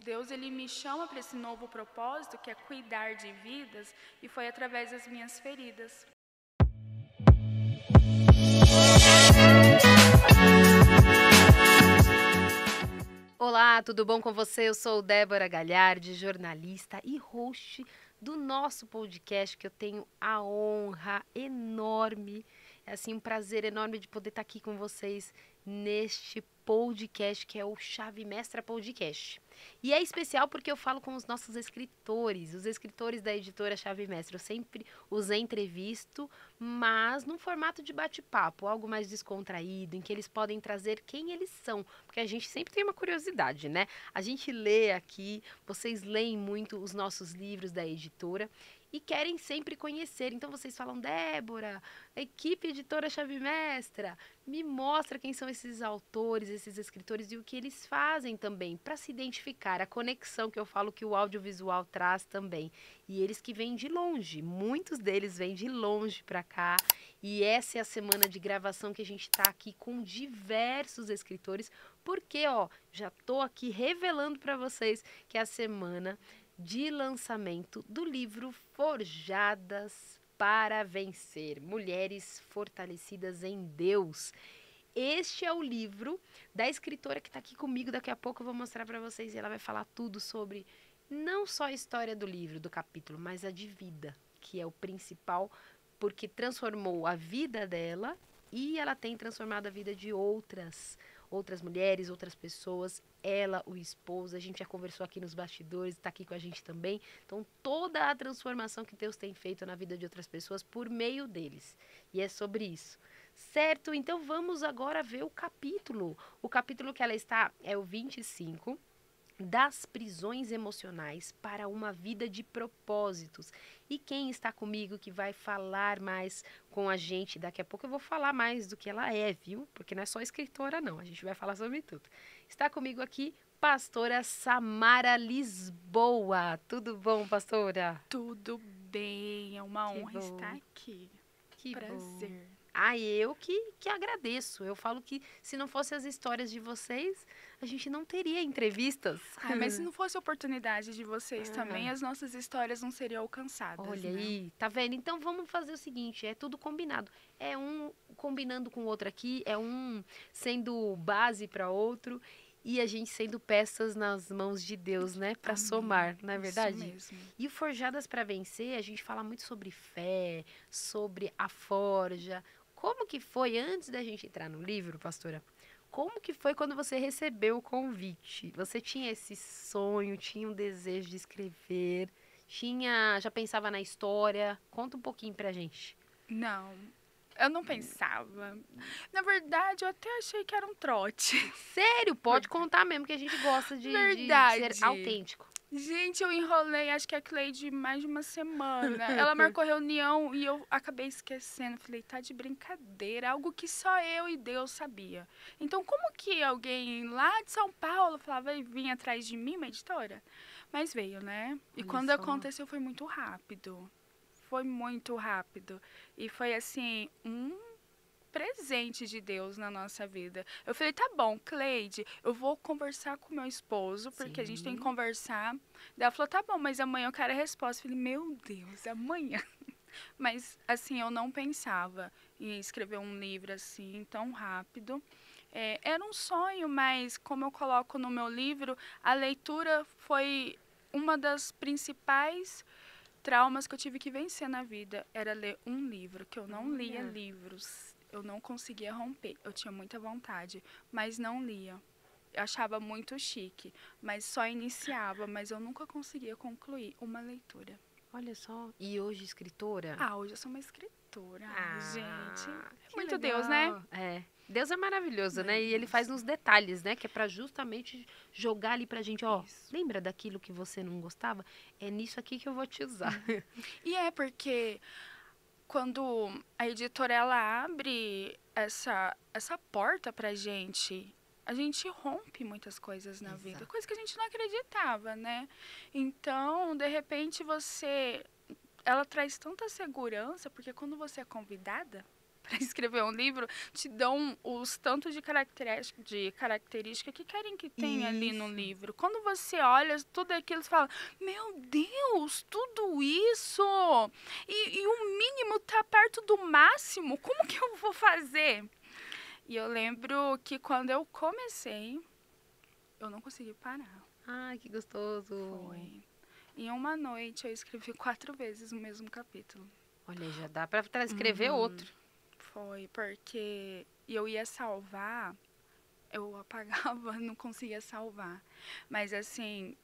Deus ele me chama para esse novo propósito, que é cuidar de vidas, e foi através das minhas feridas. Olá, tudo bom com você? Eu sou Débora Galhardi, jornalista e host do nosso podcast, que eu tenho a honra enorme, assim, um prazer enorme de poder estar aqui com vocês neste podcast, que é o Chave Mestra Podcast. E é especial porque eu falo com os nossos escritores, os escritores da editora Chave Mestra. Eu sempre os entrevisto, mas num formato de bate-papo, algo mais descontraído, em que eles podem trazer quem eles são, porque a gente sempre tem uma curiosidade, né? A gente lê aqui, vocês leem muito os nossos livros da editora e querem sempre conhecer. Então vocês falam, Débora, a equipe editora Chave Mestra, me mostra quem são esses autores, esses escritores e o que eles fazem também, para se identificar, a conexão que eu falo que o audiovisual traz também. E eles que vêm de longe, muitos deles vêm de longe para cá. E essa é a semana de gravação que a gente está aqui com diversos escritores, porque, ó, já estou aqui revelando para vocês que é a semana de lançamento do livro Forjadas para Vencer, Mulheres Fortalecidas em Deus. Este é o livro da escritora que está aqui comigo, daqui a pouco eu vou mostrar para vocês e ela vai falar tudo sobre não só a história do livro, do capítulo, mas a de vida, que é o principal, porque transformou a vida dela e ela tem transformado a vida de outras mulheres, outras pessoas, ela, o esposo, a gente já conversou aqui nos bastidores, está aqui com a gente também. Então, toda a transformação que Deus tem feito na vida de outras pessoas por meio deles. E é sobre isso. Certo? Então, vamos agora ver o capítulo. O capítulo que ela está é o 25, das prisões emocionais para uma vida de propósitos. E quem está comigo que vai falar mais com a gente, daqui a pouco eu vou falar mais do que ela é, viu? Porque não é só escritora não, a gente vai falar sobre tudo. Está comigo aqui pastora Samara Lisboa. Tudo bom, pastora? Tudo bem, é uma Que honra bom. estar aqui. Que Prazer. bom. Ah, eu que agradeço. Eu falo que se não fossem as histórias de vocês, a gente não teria entrevistas. Ah, mas se não fosse a oportunidade de vocês também, Ah. as nossas histórias não seriam alcançadas, Olha né? aí, tá vendo? Então vamos fazer o seguinte, é tudo combinado. É um combinando com o outro aqui, é um sendo base para outro e a gente sendo peças nas mãos de Deus, né? Para Amém. somar, não é Isso verdade? mesmo. E o Forjadas para Vencer, a gente fala muito sobre fé, sobre a forja. Como que foi antes da gente entrar no livro, pastora? Como que foi quando você recebeu o convite? Você tinha esse sonho, tinha um desejo de escrever? Já pensava na história? Conta um pouquinho pra gente. Não, eu não pensava. Na verdade, eu até achei que era um trote. Sério, pode contar mesmo, que a gente gosta de ser Verdade. autêntico. Gente, eu enrolei, acho que a Cleide mais de uma semana. Ela marcou reunião e eu acabei esquecendo. Falei, tá de brincadeira, algo que só eu e Deus sabia. Então, como que alguém lá de São Paulo falava e vinha atrás de mim, uma editora? Mas veio, né? E Olha quando só. aconteceu foi muito rápido. Foi muito rápido. E foi assim, presente de Deus na nossa vida. Eu falei, tá bom, Cleide, eu vou conversar com meu esposo, porque a gente tem que Sim. conversar. Daí ela falou, tá bom, mas amanhã eu quero a resposta. Eu falei, meu Deus, amanhã? Mas, assim, eu não pensava em escrever um livro assim, tão rápido. Era um sonho, mas como eu coloco no meu livro, a leitura foi uma das principais traumas que eu tive que vencer na vida. Era ler um livro, que eu não lia Olha. livros. Eu não conseguia romper. Eu tinha muita vontade, mas não lia. Eu achava muito chique, mas só iniciava, mas eu nunca conseguia concluir uma leitura. Olha só. E hoje escritora? Ah, hoje eu sou uma escritora. Ai, gente. É que muito Deus, né? legal. É. Deus é maravilhoso, né? E ele Maravilhoso. faz nos detalhes, né? Que é pra justamente jogar ali pra gente, ó. Isso. Lembra daquilo que você não gostava? É nisso aqui que eu vou te usar. E é porque quando a editora ela abre essa porta pra gente, a gente rompe muitas coisas na vida, Exato. coisa que a gente não acreditava, né? Então, de repente ela traz tanta segurança, porque quando você é convidada para escrever um livro te dão os tantos de característica que querem que tenha ali no livro. Quando você olha tudo aquilo, você fala, meu Deus, tudo isso! E o mínimo tá perto do máximo, como que eu vou fazer? E eu lembro que quando eu comecei, eu não consegui parar. Ai, que gostoso. Foi. Em uma noite eu escrevi 4 vezes o mesmo capítulo. Olha, já dá pra escrever outro. Foi, porque eu ia salvar, eu apagava, não conseguia salvar. Mas assim,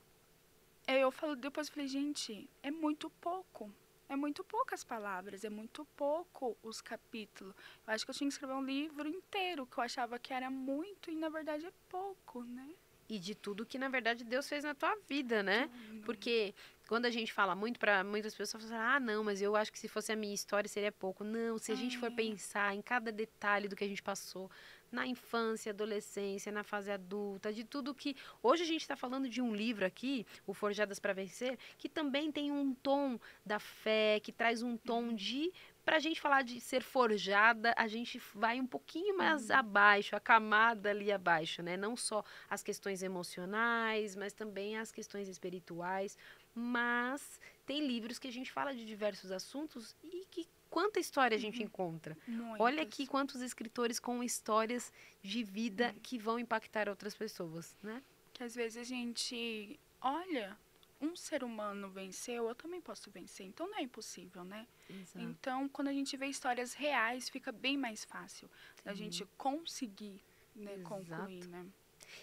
depois eu falei, gente, é muito pouco. É muito poucas palavras, é muito pouco os capítulos. Eu acho que eu tinha que escrever um livro inteiro, que eu achava que era muito, e na verdade é pouco, né? E de tudo que, na verdade, Deus fez na tua vida, né? Porque quando a gente fala muito para muitas pessoas, falam, ah, não, mas eu acho que se fosse a minha história seria pouco. Não, se a gente for pensar em cada detalhe do que a gente passou na infância, adolescência, na fase adulta, de tudo que... Hoje a gente está falando de um livro aqui, O Forjadas para Vencer, que também tem um tom da fé, que traz um tom de... Pra gente falar de ser forjada, a gente vai um pouquinho mais abaixo, a camada ali abaixo, né? Não só as questões emocionais, mas também as questões espirituais. Mas tem livros que a gente fala de diversos assuntos e que quanta história a gente encontra. Muitas. Olha aqui quantos escritores com histórias de vida que vão impactar outras pessoas, né? Que às vezes a gente olha, um ser humano venceu, eu também posso vencer. Então não é impossível, né? Exato. Então, quando a gente vê histórias reais, fica bem mais fácil da gente conseguir, né, concluir, né?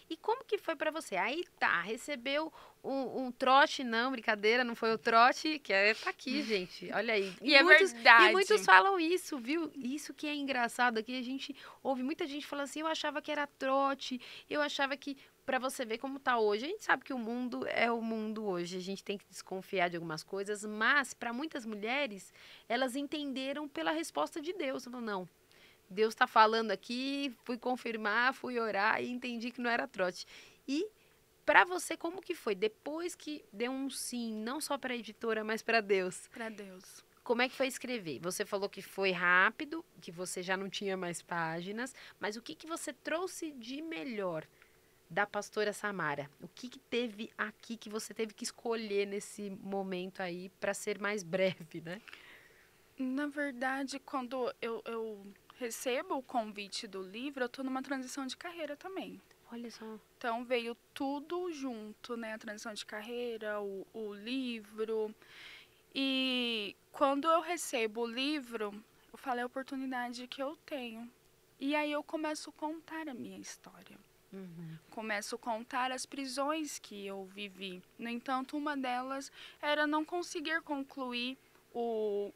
E como que foi pra você? Aí tá, recebeu um trote, não, brincadeira, não foi o trote, que tá aqui, gente, olha aí. E é verdade. E muitos falam isso, viu? Isso que é engraçado, aqui a gente ouve muita gente falando assim, eu achava que era trote, eu achava que, pra você ver como tá hoje, a gente sabe que o mundo é o mundo hoje, a gente tem que desconfiar de algumas coisas, mas pra muitas mulheres, elas entenderam pela resposta de Deus, falando, não, Deus está falando aqui, fui confirmar, fui orar e entendi que não era trote. E para você, como que foi? Depois que deu um sim, não só para a editora, mas para Deus. Para Deus. Como é que foi escrever? Você falou que foi rápido, que você já não tinha mais páginas, mas o que, que você trouxe de melhor da pastora Samara? O que, que teve aqui que você teve que escolher nesse momento aí para ser mais breve, né? Na verdade, quando eu recebo o convite do livro, eu tô numa transição de carreira também. Olha só. Então veio tudo junto, né? A transição de carreira, o livro. E quando eu recebo o livro, eu falo a oportunidade que eu tenho. E aí eu começo a contar a minha história. Começo a contar as prisões que eu vivi. No entanto, uma delas era não conseguir concluir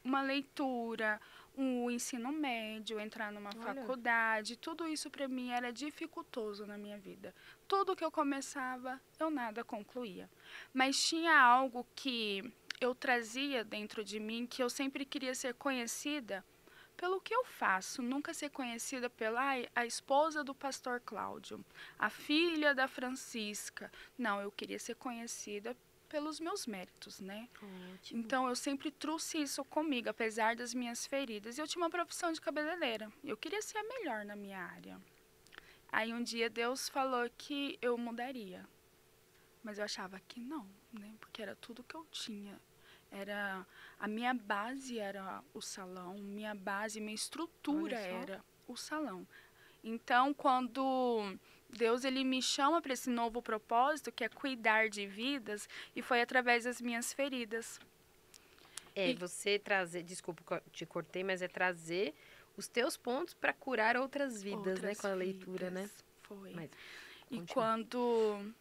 uma leitura, o ensino médio, entrar numa faculdade. Tudo isso para mim era dificultoso na minha vida. Tudo que eu começava, eu nada concluía. Mas tinha algo que eu trazia dentro de mim, que eu sempre queria ser conhecida pelo que eu faço, nunca ser conhecida pela a esposa do pastor Cláudio, a filha da Francisca. Não, eu queria ser conhecida pelos meus méritos, né? Ótimo. Então eu sempre trouxe isso comigo, apesar das minhas feridas. Eu tinha uma profissão de cabeleireira. Eu queria ser a melhor na minha área. Aí um dia Deus falou que eu mudaria. Mas eu achava que não, né? Porque era tudo que eu tinha. A minha base era o salão, minha base, minha estrutura era o salão. Então, quando Deus ele me chama para esse novo propósito, que é cuidar de vidas, e foi através das minhas feridas. Você trazer, desculpa que eu te cortei, mas é trazer os teus pontos para curar outras vidas, né, com a leitura, né? Foi. Mas, e quando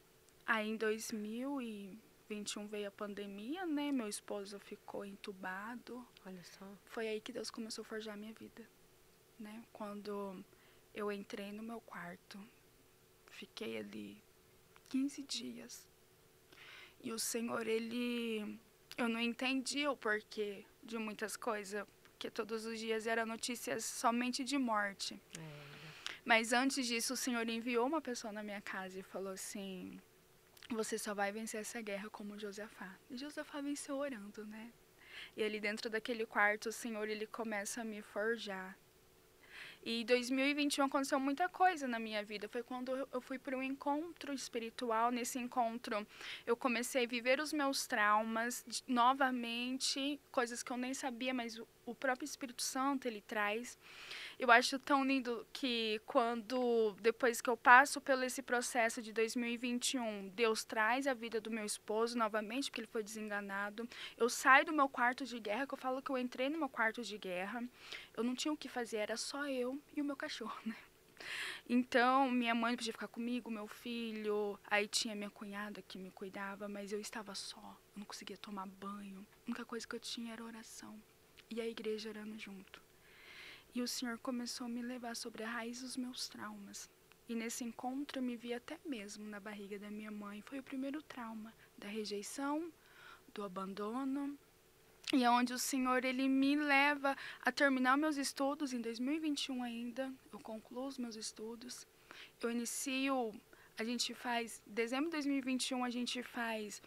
aí em 2021 veio a pandemia, né, meu esposo ficou entubado. Olha só. Foi aí que Deus começou a forjar a minha vida, né? Quando eu entrei no meu quarto, fiquei ali 15 dias. E o Senhor, eu não entendi o porquê de muitas coisas, porque todos os dias eram notícias somente de morte. Mas antes disso, o Senhor enviou uma pessoa na minha casa e falou assim, você só vai vencer essa guerra como Josafá. E Josafá venceu orando, né? E ali dentro daquele quarto, o Senhor, ele começa a me forjar. E 2021 aconteceu muita coisa na minha vida. Foi quando eu fui para um encontro espiritual. Nesse encontro, eu comecei a viver os meus traumas novamente, coisas que eu nem sabia, mas o próprio Espírito Santo, ele traz. Eu acho tão lindo que depois que eu passo pelo esse processo de 2021, Deus traz a vida do meu esposo novamente, porque ele foi desenganado. Eu saio do meu quarto de guerra, que eu falo que eu entrei no meu quarto de guerra. Eu não tinha o que fazer, era só eu e o meu cachorro, né? Então, minha mãe podia ficar comigo, meu filho. Aí tinha minha cunhada que me cuidava, mas eu estava só. Eu não conseguia tomar banho. A única coisa que eu tinha era oração. E a igreja orando junto. E o Senhor começou a me levar sobre a raiz dos meus traumas. E nesse encontro eu me vi até mesmo na barriga da minha mãe. Foi o primeiro trauma da rejeição, do abandono. E é onde o Senhor, ele me leva a terminar meus estudos em 2021 ainda. Eu concluo os meus estudos. Eu inicio, dezembro de 2021 a gente faz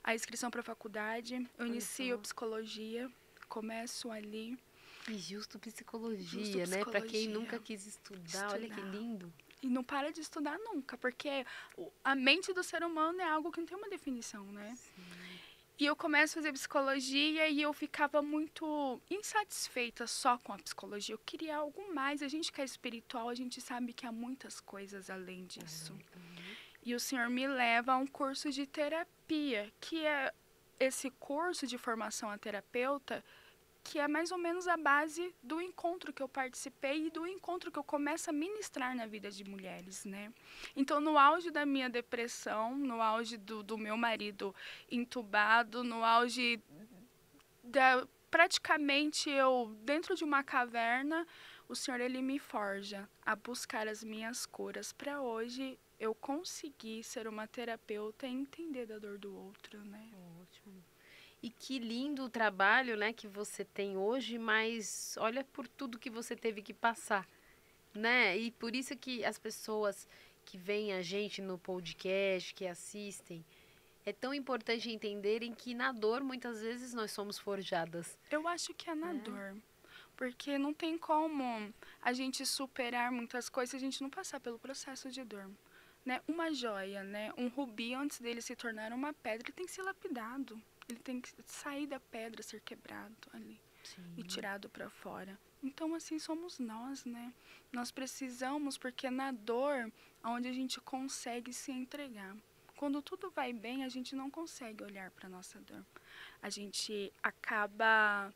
a inscrição para a faculdade. Eu inicio psicologia, começo ali. E justo psicologia, né? Para quem nunca quis estudar, olha que lindo. E não para de estudar nunca, porque a mente do ser humano é algo que não tem uma definição, né? Sim. E eu começo a fazer psicologia e eu ficava muito insatisfeita só com a psicologia. Eu queria algo mais. A gente que é espiritual, a gente sabe que há muitas coisas além disso. E o Senhor me leva a um curso de terapia, que é esse curso de formação a terapeuta, que é mais ou menos a base do encontro que eu participei e do encontro que eu começo a ministrar na vida de mulheres, né? Então, no auge da minha depressão, no auge do meu marido entubado, no auge praticamente eu dentro de uma caverna, o Senhor, ele me forja a buscar as minhas curas para hoje eu conseguir ser uma terapeuta e entender da dor do outro, né? Ótimo. E que lindo o trabalho, né, que você tem hoje, mas olha por tudo que você teve que passar, né? E por isso que as pessoas que veem a gente no podcast, que assistem, é tão importante entenderem que na dor muitas vezes nós somos forjadas. Eu acho que é na dor. Porque não tem como a gente superar muitas coisas se a gente não passar pelo processo de dor. Né? Uma joia, né? Um rubi, antes dele se tornar uma pedra, ele tem que ser lapidado. Ele tem que sair da pedra, ser quebrado ali. Sim. E tirado para fora. Então, assim, somos nós, né? Nós precisamos, porque é na dor onde a gente consegue se entregar. Quando tudo vai bem, a gente não consegue olhar para nossa dor. A gente acaba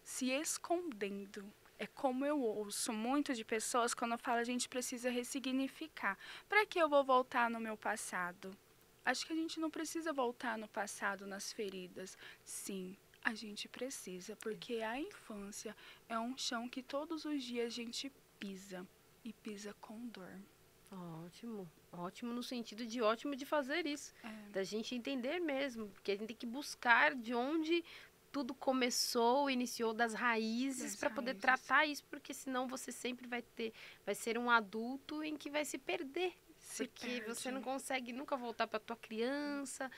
se escondendo. É como eu ouço muito de pessoas quando eu falo a gente precisa ressignificar. Para que eu vou voltar no meu passado? Acho que a gente não precisa voltar no passado, nas feridas. Sim, a gente precisa, porque a infância é um chão que todos os dias a gente pisa, e pisa com dor. Ótimo, ótimo no sentido de ótimo de fazer isso, da gente entender mesmo, porque a gente tem que buscar de onde tudo começou, iniciou das raízes para poder tratar isso, porque senão você sempre vai ser um adulto em que vai se perder. Porque você não consegue nunca voltar para tua criança,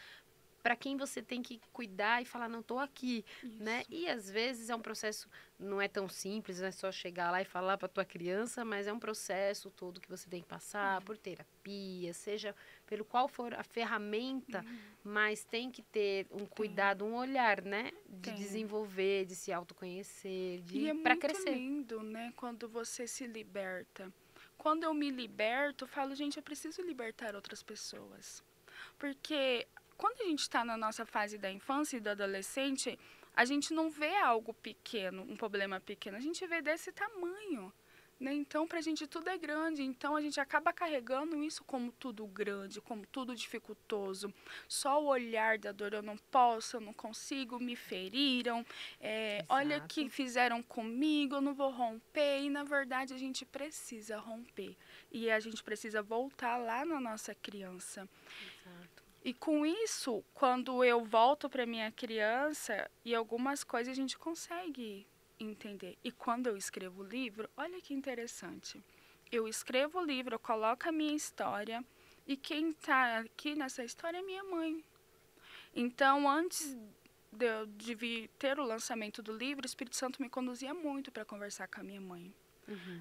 para quem você tem que cuidar e falar, não, estou aqui, né? E às vezes é um processo, não é tão simples, não é só chegar lá e falar para tua criança, mas é um processo todo que você tem que passar por terapia, seja pelo qual for a ferramenta, mas tem que ter um cuidado, um olhar, né? De desenvolver, de se autoconhecer, para crescer. E é muito lindo, né? Quando você se liberta. Quando eu me liberto, eu falo, gente, eu preciso libertar outras pessoas. Porque quando a gente está na nossa fase da infância e do adolescente, a gente não vê algo pequeno, um problema pequeno, a gente vê desse tamanho. Né? Então, pra gente tudo é grande, então a gente acaba carregando isso como tudo grande, como tudo dificultoso. Só o olhar da dor, eu não posso, eu não consigo, me feriram, olha o que fizeram comigo, eu não vou romper. E na verdade a gente precisa romper. E a gente precisa voltar lá na nossa criança. Exato. E com isso, quando eu volto para minha criança, e algumas coisas a gente consegue entender. E quando eu escrevo o livro, olha que interessante. Eu escrevo o livro, eu coloco a minha história, e quem está aqui nessa história é minha mãe. Então, antes de vir ter o lançamento do livro, o Espírito Santo me conduzia muito para conversar com a minha mãe.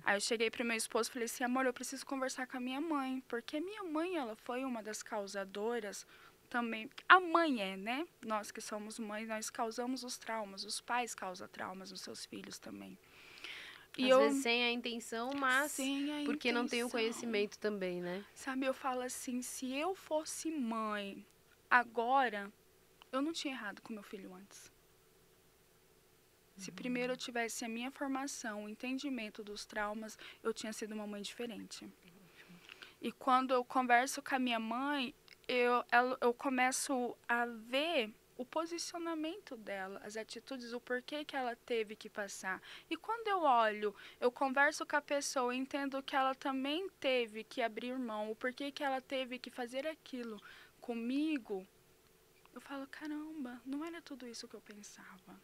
Aí eu cheguei pro meu esposo e falei assim, amor, eu preciso conversar com a minha mãe, porque minha mãe, ela foi uma das causadoras também. A mãe é, né? Nós que somos mães, nós causamos os traumas, os pais causam traumas nos seus filhos também. E Às eu, vezes sem a intenção, mas sem a porque não tem o intenção, conhecimento também, né? sabe, eu falo assim, se eu fosse mãe agora, eu não tinha errado com meu filho antes. Se primeiro eu tivesse a minha formação, o entendimento dos traumas, eu tinha sido uma mãe diferente. E quando eu converso com a minha mãe, eu começo a ver o posicionamento dela, as atitudes, o porquê que ela teve que passar. E quando eu olho, eu converso com a pessoa, entendo que ela também teve que abrir mão, o porquê que ela teve que fazer aquilo comigo, eu falo, caramba, não era tudo isso que eu pensava.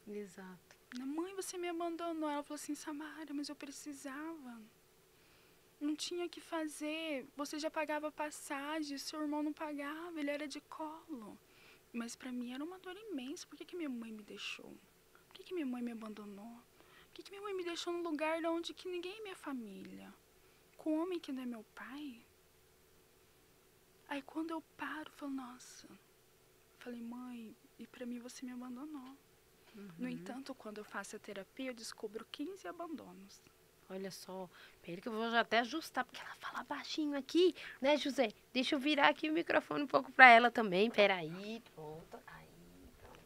Exato. Mãe, você me abandonou. Ela falou assim, Samara, mas eu precisava. Não tinha o que fazer. Você já pagava passagem, seu irmão não pagava, ele era de colo. Mas pra mim era uma dor imensa. Por que minha mãe me deixou? Por que minha mãe me abandonou? Por que minha mãe me deixou num lugar onde que ninguém é minha família? Com um homem que não é meu pai? Aí quando eu paro, eu falo, nossa. Falei, mãe, e pra mim você me abandonou. No entanto, quando eu faço a terapia, eu descubro 15 abandonos. Olha só, peraí que eu vou já até ajustar, porque ela fala baixinho aqui, né, José? Deixa eu virar aqui o microfone um pouco pra ela também, peraí, pronto, aí, pronto.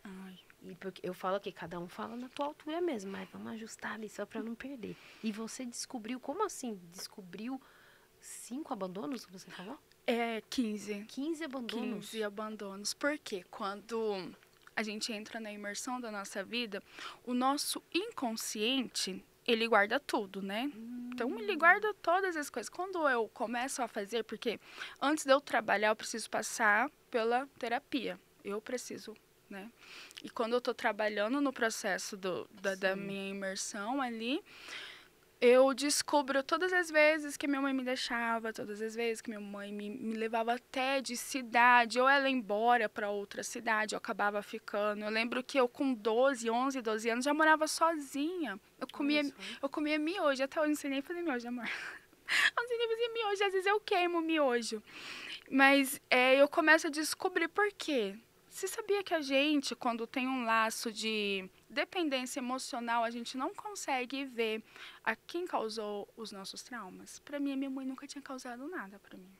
Ai. E porque eu falo que cada um fala na tua altura mesmo, mas vamos ajustar ali só pra não perder. E você descobriu, como assim? Descobriu 5 abandonos, você falou? 15. 15 abandonos? 15 abandonos. Porque quando a gente entra na imersão da nossa vida, o nosso inconsciente, ele guarda tudo, né? Então, ele guarda todas as coisas. Quando eu começo a fazer, porque antes de eu trabalhar, eu preciso passar pela terapia. Eu preciso, né? E quando eu tô trabalhando no processo da minha imersão ali, eu descubro todas as vezes que minha mãe me deixava, todas as vezes que minha mãe me levava até de cidade, ou ela ia embora para outra cidade, eu acabava ficando. Eu lembro que eu com 11, 12 anos já morava sozinha. Eu comia miojo, até hoje não sei nem fazer miojo, amor. Eu não sei nem fazer miojo, às vezes eu queimo miojo. Mas eu começo a descobrir por quê. Você sabia que a gente, quando tem um laço de dependência emocional, a gente não consegue ver a quem causou os nossos traumas? Para mim, a minha mãe nunca tinha causado nada para mim.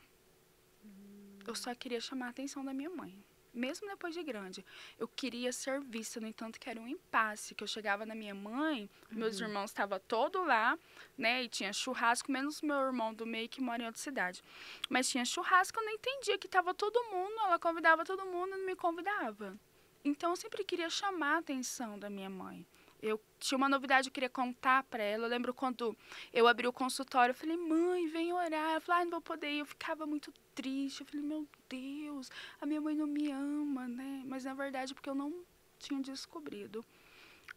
Eu só queria chamar a atenção da minha mãe. Mesmo depois de grande, eu queria ser vista, no entanto que era um impasse, que eu chegava na minha mãe, meus irmãos estavam todos lá, né, e tinha churrasco, menos meu irmão do meio que mora em outra cidade. Mas tinha churrasco, eu não entendia que estava todo mundo, ela convidava todo mundo e não me convidava. Então eu sempre queria chamar a atenção da minha mãe. Eu tinha uma novidade, eu queria contar para ela. Eu lembro quando eu abri o consultório, eu falei, mãe, vem orar. Ela falou, não vou poder ir. Eu ficava muito triste. Eu falei, meu Deus, a minha mãe não me ama, né? Mas na verdade, porque eu não tinha descobrido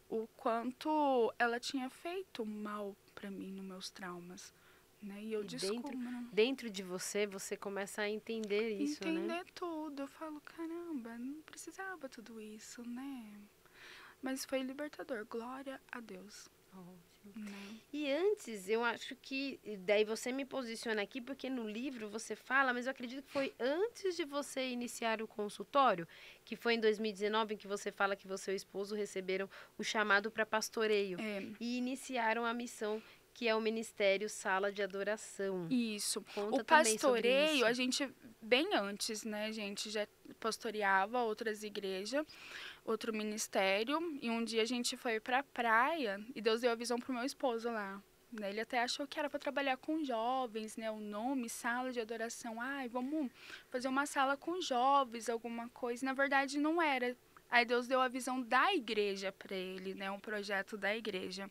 o quanto ela tinha feito mal para mim nos meus traumas. Né? E eu descubro. Dentro de você, você começa a entender isso, né? Entender tudo. Eu falo, caramba, não precisava tudo isso, né? Mas foi libertador, glória a Deus. E antes, eu acho que, daí você me posiciona aqui, porque no livro você fala, mas eu acredito que foi antes de você iniciar o consultório, que foi em 2019, em que você fala que você e o esposo receberam o chamado para pastoreio e iniciaram a missão, que é o Ministério Sala de Adoração. Isso. Conta o pastoreio, também sobre isso. a gente, bem antes, né, a gente já pastoreava outras igrejas, outro ministério, e um dia a gente foi pra praia e Deus deu a visão pro meu esposo lá. Né? Ele até achou que era para trabalhar com jovens, né? O nome, sala de adoração. Ai, vamos fazer uma sala com jovens, alguma coisa. Na verdade, não era. Aí Deus deu a visão da igreja para ele, né? Um projeto da igreja.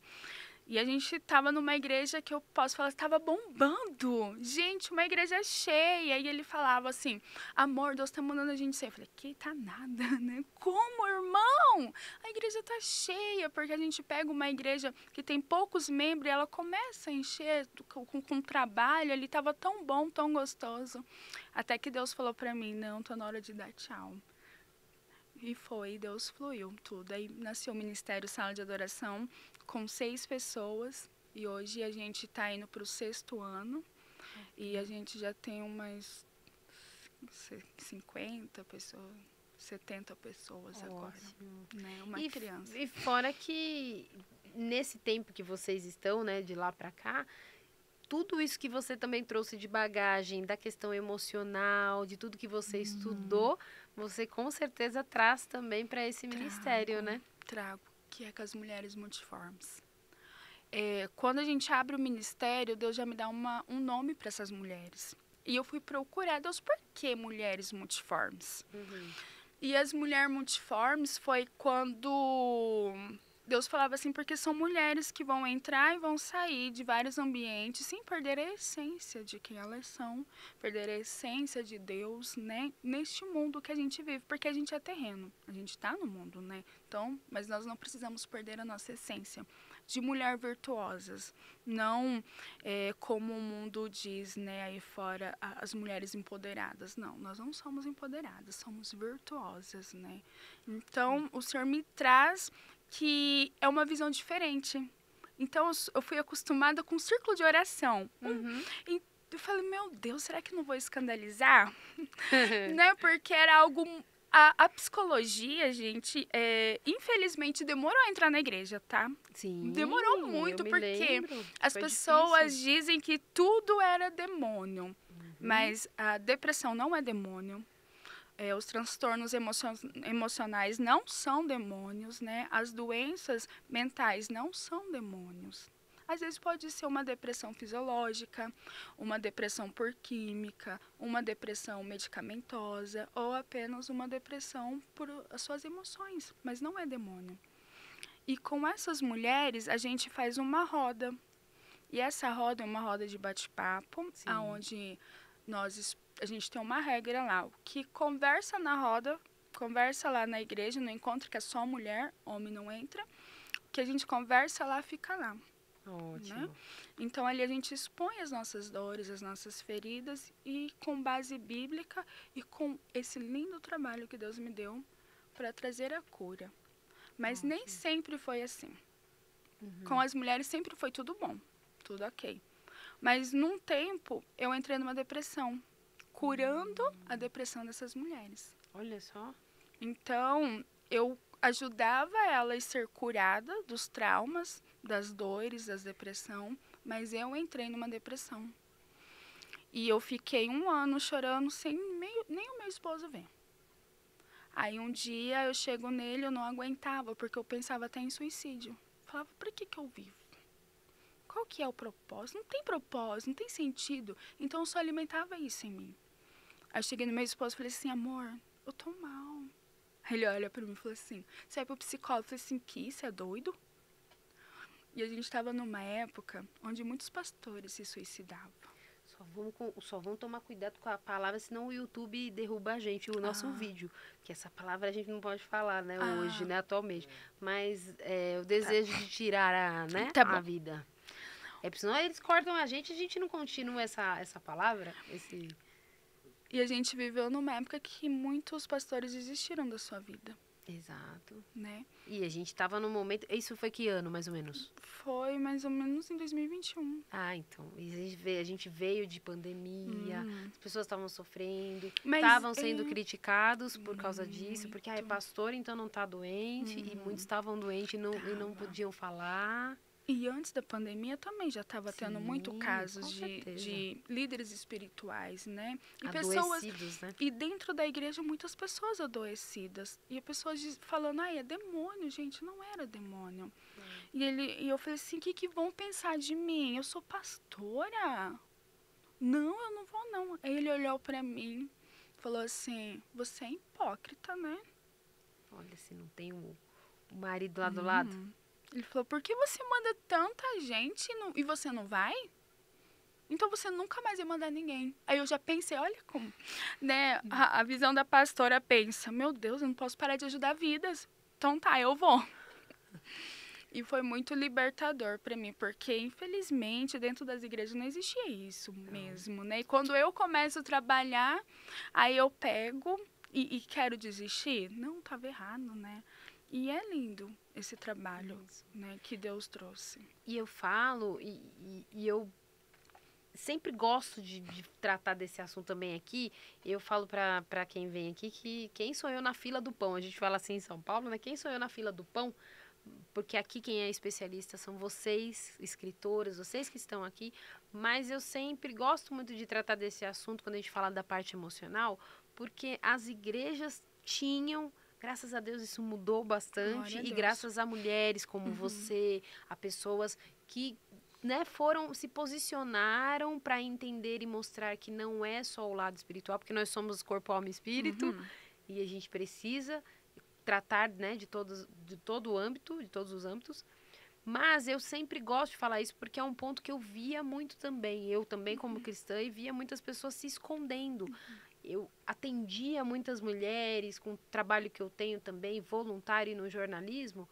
E a gente estava numa igreja que eu posso falar, estava bombando. Gente, uma igreja cheia. E ele falava assim, amor, Deus está mandando a gente sair. Eu falei, que tá nada, né? Como, irmão? A igreja tá cheia, porque a gente pega uma igreja que tem poucos membros e ela começa a encher com trabalho. Ele estava tão bom, tão gostoso. Até que Deus falou para mim, não, tô na hora de dar tchau. E foi, Deus fluiu tudo. Aí nasceu o Ministério Sala de Adoração com 6 pessoas. E hoje a gente está indo para o 6º ano e a gente já tem umas 50 pessoas, 70 pessoas agora, né? Uma criança. E fora que nesse tempo que vocês estão, né, de lá para cá, tudo isso que você também trouxe de bagagem, da questão emocional, de tudo que você estudou, você com certeza traz também para esse ministério, né? Trago, que é com as mulheres multiformes. Quando a gente abre o ministério, Deus já me dá um nome para essas mulheres. E eu fui procurar, Deus, por que mulheres multiformes? E as mulheres multiformes foi quando Deus falava assim, porque são mulheres que vão entrar e vão sair de vários ambientes sem perder a essência de quem elas são, perder a essência de Deus, né? Neste mundo que a gente vive, porque a gente é terreno, a gente está no mundo, né? Então, mas nós não precisamos perder a nossa essência de mulher virtuosas, não como o mundo diz, né, aí fora, as mulheres empoderadas. Não, nós não somos empoderadas, somos virtuosas, né? Então, o Senhor me traz que é uma visão diferente. Então, eu fui acostumada com um círculo de oração. E eu falei, meu Deus, será que não vou escandalizar? Né? Porque era algo... A psicologia, gente, infelizmente demorou a entrar na igreja, tá? Sim. Demorou muito, porque as pessoas dizem que tudo era demônio. Mas a depressão não é demônio. Os transtornos emocionais não são demônios, né? As doenças mentais não são demônios. Às vezes pode ser uma depressão fisiológica, uma depressão por química, uma depressão medicamentosa ou apenas uma depressão por as suas emoções, mas não é demônio. E com essas mulheres a gente faz uma roda. E essa roda é uma roda de bate-papo, onde a gente tem uma regra lá, o que conversa na roda, conversa lá na igreja, no encontro que é só mulher, homem não entra, o que a gente conversa lá fica lá. Ótimo. Né? Então, ali a gente expõe as nossas dores, as nossas feridas e com base bíblica e com esse lindo trabalho que Deus me deu para trazer a cura. Mas nem sempre foi assim. Com as mulheres sempre foi tudo bom, tudo ok. Mas num tempo eu entrei numa depressão, curando a depressão dessas mulheres. Olha só. Então, eu ajudava ela a ser curada dos traumas, das dores, da depressão, mas eu entrei numa depressão. E eu fiquei 1 ano chorando sem nem o meu esposo ver. Aí um dia eu chego nele, eu não aguentava, porque eu pensava até em suicídio. Falava, por que eu vivo? Qual que é o propósito? Não tem propósito, não tem sentido. Então eu só alimentava isso em mim. Aí eu cheguei no meu esposo e falei assim, amor, eu tô mal. Aí ele olha pra mim e falou assim, você vai pro psicólogo? Eu falei assim, que isso é doido? E a gente estava numa época onde muitos pastores se suicidavam. Só vamos tomar cuidado com a palavra, senão o YouTube derruba a gente, o nosso vídeo. Porque essa palavra a gente não pode falar, né, hoje, né, atualmente. Mas o desejo de tirar a vida. Porque senão eles cortam a gente não continua essa palavra, E a gente viveu numa época que muitos pastores desistiram da sua vida. Exato. Né? E a gente estava no momento... Isso foi que ano, mais ou menos? Foi mais ou menos em 2021. Ah, então. E a gente veio de pandemia, as pessoas estavam sofrendo, Mas estavam sendo criticados por causa disso, porque é pastor, então não está doente, e muitos estavam doentes e não podiam falar. E antes da pandemia também já estava tendo muito casos de líderes espirituais, né? E adoecidos, né? E dentro da igreja muitas pessoas adoecidas. E pessoas falando, é demônio, gente, não era demônio. E eu falei assim, o que vão pensar de mim? Eu sou pastora? Não, eu não vou não. Aí ele olhou pra mim, falou assim, você é hipócrita, né? Olha, se não tem o marido lá do lado. Ele falou, por que você manda tanta gente e você não vai? Então você nunca mais vai mandar ninguém. Aí eu já pensei, olha como, né, a visão da pastora pensa, meu Deus, eu não posso parar de ajudar vidas. Então tá, eu vou. E foi muito libertador para mim, porque infelizmente dentro das igrejas não existia isso mesmo, né? E quando eu começo a trabalhar, aí eu pego e quero desistir. Não, estava errado, né? E é lindo esse trabalho, Isso. né, que Deus trouxe. E eu falo, e eu sempre gosto de tratar desse assunto também aqui. Eu falo para quem vem aqui que quem sou eu na fila do pão? A gente fala assim em São Paulo, né? Quem sou eu na fila do pão? Porque aqui quem é especialista são vocês, escritores, vocês que estão aqui. Mas eu sempre gosto muito de tratar desse assunto quando a gente fala da parte emocional, porque as igrejas tinham. Graças a Deus isso mudou bastante Glória a e Deus. graças a mulheres como você, a pessoas que, né, se posicionaram para entender e mostrar que não é só o lado espiritual, porque nós somos corpo, alma e espírito, e a gente precisa tratar, né, de todo o âmbito, de todos os âmbitos. Mas eu sempre gosto de falar isso porque é um ponto que eu via muito também. Eu também, como cristã, e via muitas pessoas se escondendo. Eu atendia muitas mulheres com o trabalho que eu tenho também, voluntário no jornalismo,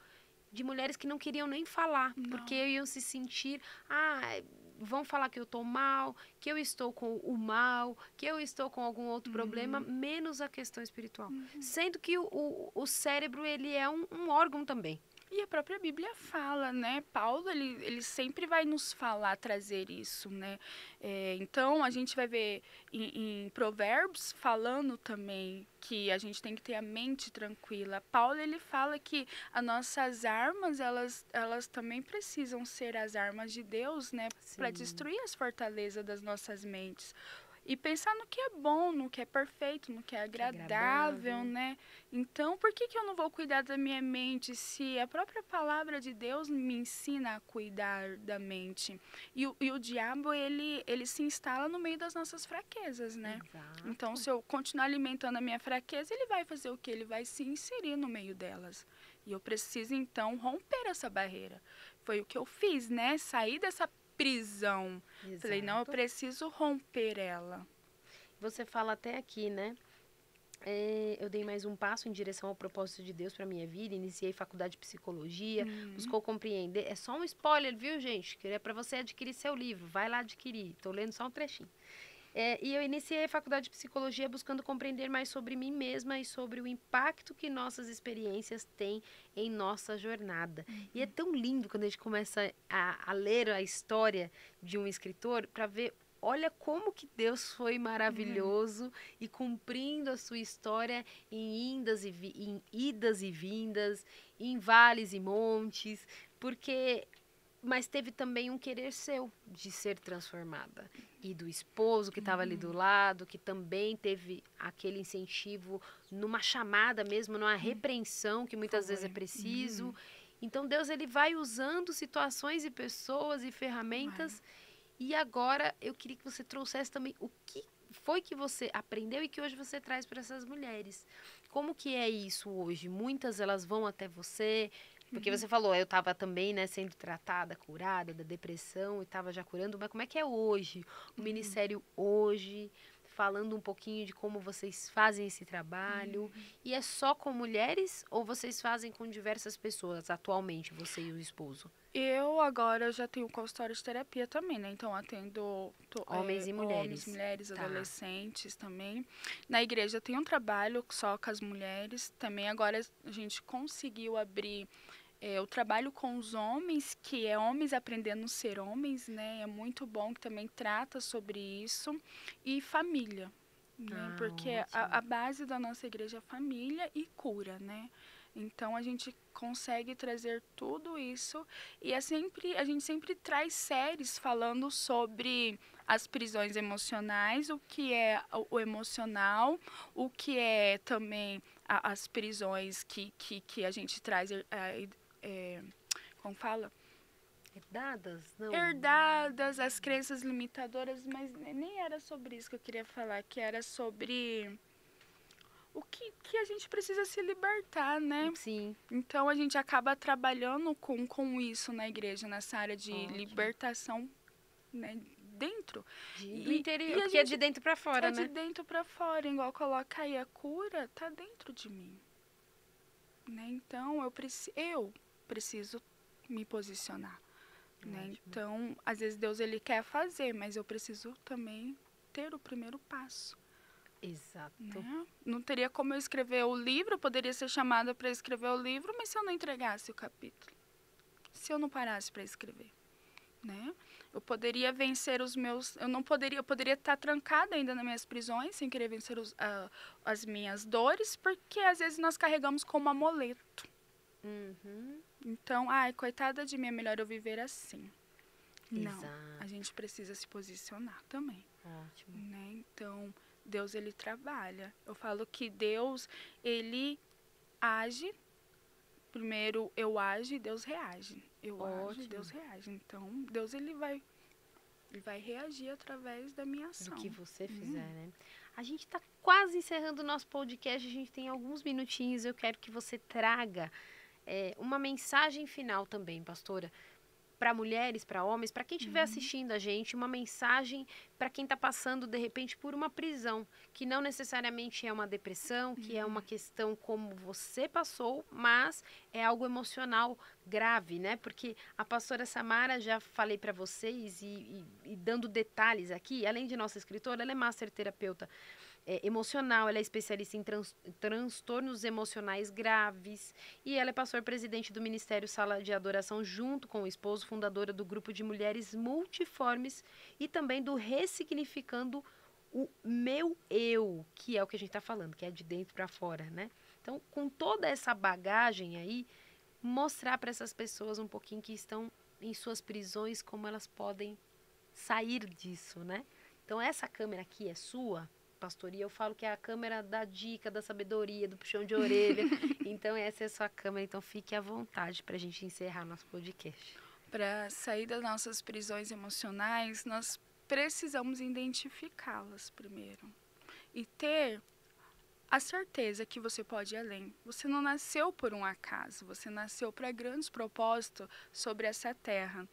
de mulheres que não queriam nem falar, porque Não. iam se sentir, vão falar que eu estou mal, que eu estou com o mal, que eu estou com algum outro problema, menos a questão espiritual. Sendo que o cérebro, ele é um órgão também. E a própria Bíblia fala, né? Paulo, ele sempre vai nos falar, trazer isso, né? Então, a gente vai ver em Provérbios falando também que a gente tem que ter a mente tranquila. Paulo, ele fala que as nossas armas, elas também precisam ser as armas de Deus, né? Para destruir as fortalezas das nossas mentes. E pensar no que é bom, no que é perfeito, no que é agradável, né? Então, por que eu não vou cuidar da minha mente se a própria palavra de Deus me ensina a cuidar da mente? E o diabo, ele se instala no meio das nossas fraquezas, né? Exato. Então, se eu continuar alimentando a minha fraqueza, ele vai fazer o quê? Ele vai se inserir no meio delas. E eu preciso, então, romper essa barreira. Foi o que eu fiz, né? Sair dessa prisão. Exato. Falei, não, eu preciso romper ela. Você fala até aqui, né? Eu dei mais um passo em direção ao propósito de Deus para minha vida, iniciei faculdade de psicologia, buscou compreender. É só um spoiler, viu, gente? Que é para você adquirir seu livro, vai lá adquirir. Estou lendo só um trechinho. E eu iniciei a faculdade de psicologia buscando compreender mais sobre mim mesma e sobre o impacto que nossas experiências têm em nossa jornada. E é tão lindo quando a gente começa a ler a história de um escritor para ver, olha como que Deus foi maravilhoso e cumprindo a sua história em idas e vindas, em vales e montes, mas teve também um querer seu de ser transformada. E do esposo que estava ali do lado, que também teve aquele incentivo numa chamada mesmo, numa repreensão que muitas vezes é preciso. Então Deus, ele vai usando situações e pessoas e ferramentas. E agora eu queria que você trouxesse também o que foi que você aprendeu e que hoje você traz para essas mulheres. Como que é isso hoje? Muitas elas vão até você. Porque você falou, eu estava também, né, sendo tratada, curada da depressão e estava já curando, mas como é que é hoje? O ministério hoje, falando um pouquinho de como vocês fazem esse trabalho. E é só com mulheres ou vocês fazem com diversas pessoas atualmente, você e o esposo? Eu agora já tenho consultório de terapia também, né? Então atendo Homens e mulheres. homens, mulheres, Tá. adolescentes também. Na igreja tem um trabalho só com as mulheres. Também agora a gente conseguiu abrir o trabalho com os homens, que é homens aprendendo a ser homens, né? É muito bom, que também trata sobre isso. E família, né? Porque a base da nossa igreja é família e cura, né? Então a gente consegue trazer tudo isso e a gente sempre traz séries falando sobre as prisões emocionais, o que é o emocional, o que é também as prisões que a gente traz, como fala? Herdadas? Não. Herdadas, as crenças limitadoras, mas nem era sobre isso que eu queria falar, que era sobre o que a gente precisa se libertar, né? Sim. Então a gente acaba trabalhando com isso na igreja, nessa área de libertação, né? Dentro. Do interior, porque é de dentro para fora, né? É de dentro para fora, igual coloca aí, a cura tá dentro de mim. Né? Então eu preciso me posicionar. Né? Então, às vezes Deus ele quer fazer, mas eu preciso também ter o primeiro passo. Exato. Né? Não teria como eu escrever o livro, eu poderia ser chamada para escrever o livro, mas se eu não entregasse o capítulo, se eu não parasse para escrever, né? Eu poderia vencer os meus, eu poderia estar trancada ainda nas minhas prisões, sem querer vencer as minhas dores, porque às vezes nós carregamos como amuleto. Uhum. Então, ai, coitada de mim, é melhor eu viver assim. Não, Exato. a gente precisa se posicionar também. Ótimo. Né? Então, Deus, ele trabalha. Eu falo que Deus, ele age. Primeiro eu ajo e Deus reage. Eu ajo e Deus reage. Então, Deus, ele vai reagir através da minha ação. Do que você fizer, né? A gente está quase encerrando o nosso podcast. A gente tem alguns minutinhos. Eu quero que você traga uma mensagem final também, pastora, para mulheres, para homens, para quem estiver assistindo a gente, uma mensagem para quem está passando, de repente, por uma prisão, que não necessariamente é uma depressão, que é uma questão como você passou, mas é algo emocional grave, né? Porque a pastora Samara, já falei para vocês, e dando detalhes aqui, além de nossa escritora, ela é master terapeuta emocional, ela é especialista em transtornos emocionais graves e ela é pastor-presidente do Ministério Sala de Adoração junto com o esposo, fundadora do grupo de mulheres multiformes e também do Ressignificando o Meu Eu, que é o que a gente está falando, que é de dentro para fora, né? Então, com toda essa bagagem aí, mostrar para essas pessoas um pouquinho que estão em suas prisões, como elas podem sair disso, né? Então, essa câmera aqui é sua, pastoria, eu falo que é a câmera da dica, da sabedoria, do puxão de orelha. Então, essa é a sua câmera. Então, fique à vontade para a gente encerrar nosso podcast. Para sair das nossas prisões emocionais, nós precisamos identificá-las primeiro. E ter a certeza que você pode ir além. Você não nasceu por um acaso, você nasceu para grandes propósitos sobre essa terra.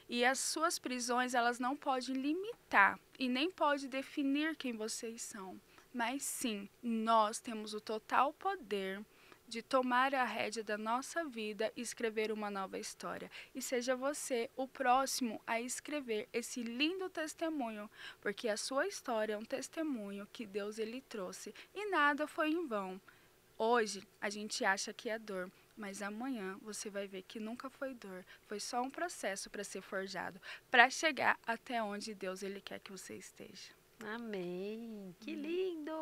E as suas prisões, elas não podem limitar e nem podem definir quem vocês são. Mas sim, nós temos o total poder de tomar a rédea da nossa vida e escrever uma nova história. E seja você o próximo a escrever esse lindo testemunho, porque a sua história é um testemunho que Deus ele trouxe e nada foi em vão. Hoje a gente acha que é dor, mas amanhã você vai ver que nunca foi dor, foi só um processo para ser forjado, para chegar até onde Deus ele quer que você esteja. Amém. Que lindo!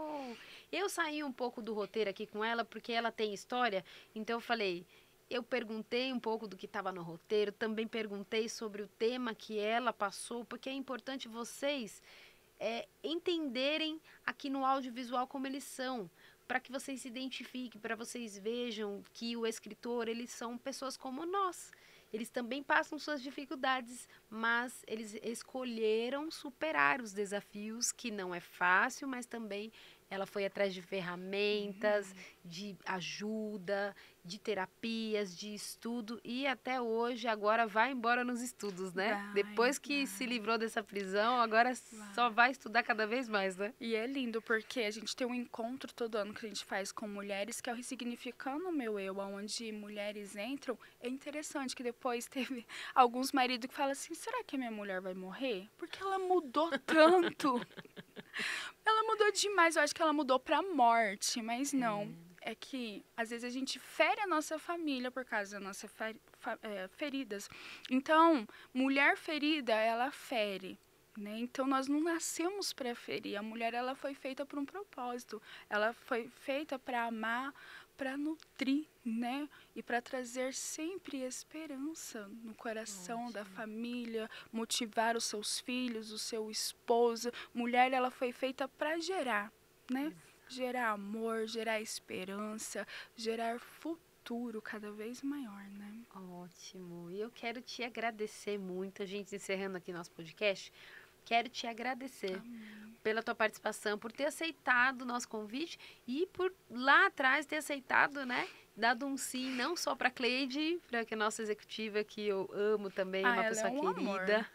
Eu saí um pouco do roteiro aqui com ela, porque ela tem história, então eu falei, eu perguntei um pouco do que estava no roteiro, também perguntei sobre o tema que ela passou, porque é importante vocês entenderem aqui no audiovisual como eles são, para que vocês se identifiquem, para vocês vejam que o escritor, eles são pessoas como nós. Eles também passam suas dificuldades, mas eles escolheram superar os desafios, que não é fácil, mas também ela foi atrás de ferramentas, de ajuda, de terapias, de estudo e até hoje agora vai embora nos estudos, né? Depois que se livrou dessa prisão, agora só vai estudar cada vez mais, né? E é lindo porque a gente tem um encontro todo ano que a gente faz com mulheres, que é o Ressignificando o Meu Eu, onde mulheres entram. É interessante que depois teve alguns maridos que falam assim, será que a minha mulher vai morrer? Porque ela mudou tanto. Ela mudou demais, eu acho que ela mudou pra morte, mas não. É que, às vezes, a gente fere a nossa família por causa das nossas feridas. Então, mulher ferida, ela fere. Né? Então, nós não nascemos para ferir. A mulher ela foi feita por um propósito. Ela foi feita para amar, para nutrir, né? E para trazer sempre esperança no coração da família, motivar os seus filhos, o seu esposo. Mulher ela foi feita para gerar, né? Gerar amor, gerar esperança, gerar futuro cada vez maior, né? Ótimo. E eu quero te agradecer muito, a gente encerrando aqui nosso podcast. Quero te agradecer pela tua participação, por ter aceitado o nosso convite e por lá atrás ter aceitado, né? Dado um sim, não só para a Cleide, para que a nossa executiva, que eu amo também, uma pessoa querida,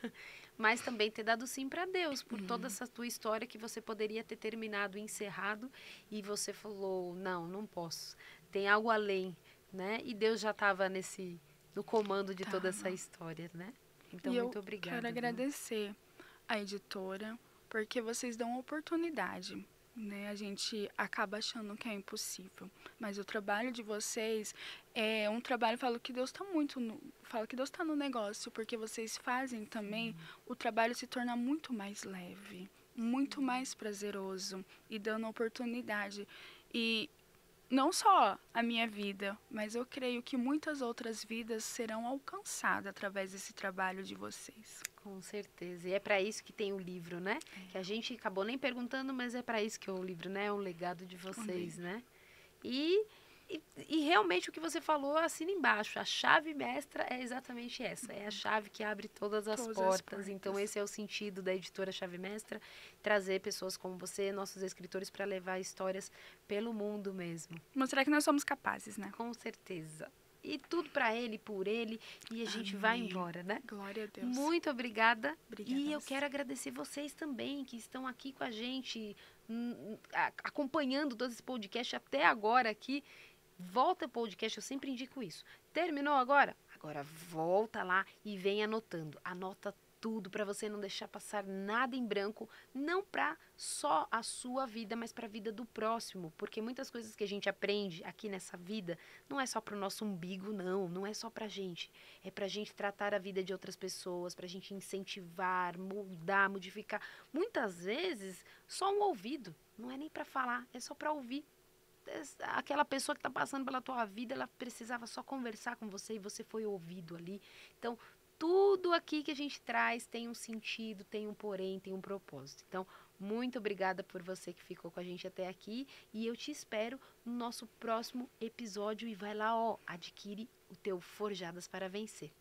mas também ter dado sim para Deus, por toda essa tua história que você poderia ter terminado, encerrado, e você falou, não posso, tem algo além, né? E Deus já estava no comando de toda essa história, né? Então, muito obrigada. Quero agradecer a editora, porque vocês dão oportunidade, né? A gente acaba achando que é impossível. Mas o trabalho de vocês é um trabalho, falo que Deus está no negócio, porque vocês fazem também o trabalho se tornar muito mais leve, muito mais prazeroso e dando oportunidade. E não só a minha vida, mas eu creio que muitas outras vidas serão alcançadas através desse trabalho de vocês. Com certeza. E é para isso que tem o livro, né? Que a gente acabou nem perguntando, mas é para isso que é o livro, né? É um legado de vocês, né? E, e realmente o que você falou, assina embaixo. A chave mestra é exatamente essa. É a chave que abre todas as portas. Então, esse é o sentido da editora Chave Mestra, trazer pessoas como você, nossos escritores, para levar histórias pelo mundo mesmo. Mostrar que nós somos capazes, né? Com certeza. E tudo para ele, por ele, e a gente vai embora, né? Glória a Deus. Muito obrigada. Obrigada. E eu quero agradecer vocês também, que estão aqui com a gente, acompanhando todo esse podcast até agora aqui. Volta o podcast, eu sempre indico isso. Terminou agora? Agora volta lá e vem anotando. Anota tudo para você não deixar passar nada em branco, não para só a sua vida, mas para a vida do próximo, porque muitas coisas que a gente aprende aqui nessa vida não é só para o nosso umbigo, não é só para gente, é para a gente tratar a vida de outras pessoas, para a gente incentivar, moldar, modificar. Muitas vezes só um ouvido, não é nem para falar, é só para ouvir. Aquela pessoa que está passando pela tua vida, ela precisava só conversar com você e você foi ouvido ali. Então, tudo aqui que a gente traz tem um sentido, tem um porém, tem um propósito. Então, muito obrigada por você que ficou com a gente até aqui e eu te espero no nosso próximo episódio e vai lá, adquire o teu Forjadas para Vencer.